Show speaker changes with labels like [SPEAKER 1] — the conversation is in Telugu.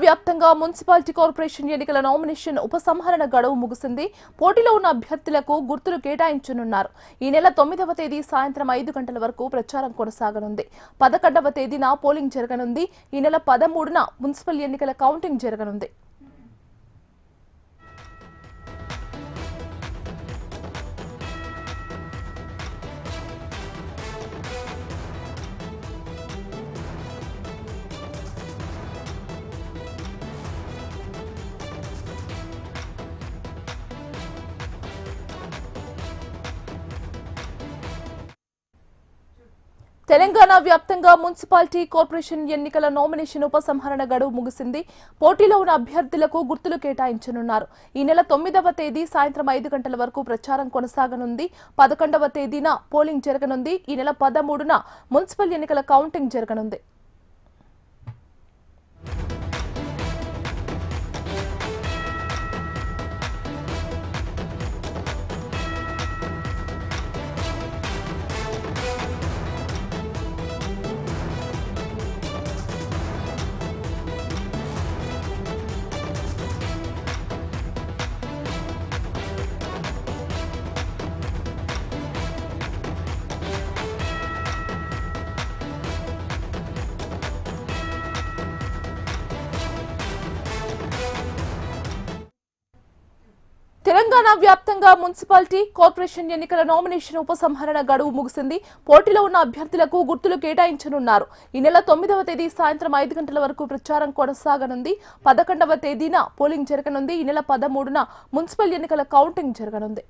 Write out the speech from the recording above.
[SPEAKER 1] వ్యాప్తంగా మున్సిపాలిటీ కార్పొరేషన్ ఎన్నికల నామినేషన్ ఉపసంహరణ గడువు ముగిసింది. పోటీలో ఉన్న అభ్యర్థులకు గుర్తులు కేటాయించనున్నారు. ఈ నెల 9వ తేదీ సాయంత్రం 5 గంటల వరకు ప్రచారం కొనసాగనుంది. 11వ తేదీన పోలింగ్ జరగనుంది. ఈ నెల 13న మున్సిపల్ ఎన్నికల కౌంటింగ్ జరగనుంది. తెలంగాణ వ్యాప్తంగా మున్సిపాలిటీ కార్పొరేషన్ ఎన్నికల నామినేషన్ ఉపసంహరణ గడువు ముగిసింది. పోటీలో ఉన్న అభ్యర్థులకు గుర్తులు కేటాయించనున్నారు. ఈ నెల 9వ తేదీ సాయంత్రం 5 గంటల వరకు ప్రచారం కొనసాగనుంది. 11వ తేదీన పోలింగ్ జరగనుంది. ఈ నెల 13న మున్సిపల్ ఎన్నికల కౌంటింగ్ జరగనుంది. తెలంగాణ వ్యాప్తంగా మున్సిపాలిటీ కార్పొరేషన్ ఎన్నికల నామినేషన్ ఉపసంహరణ గడువు ముగిసింది. పోటీలో ఉన్న అభ్యర్థులకు గుర్తులు కేటాయించనున్నారు. ఈ నెల 9వ తేదీ సాయంత్రం 5 గంటల వరకు ప్రచారం కొనసాగనుంది. 11వ తేదీన పోలింగ్ జరగనుంది. ఈ నెల 13న మున్సిపల్ ఎన్నికల కౌంటింగ్ జరగనుంది.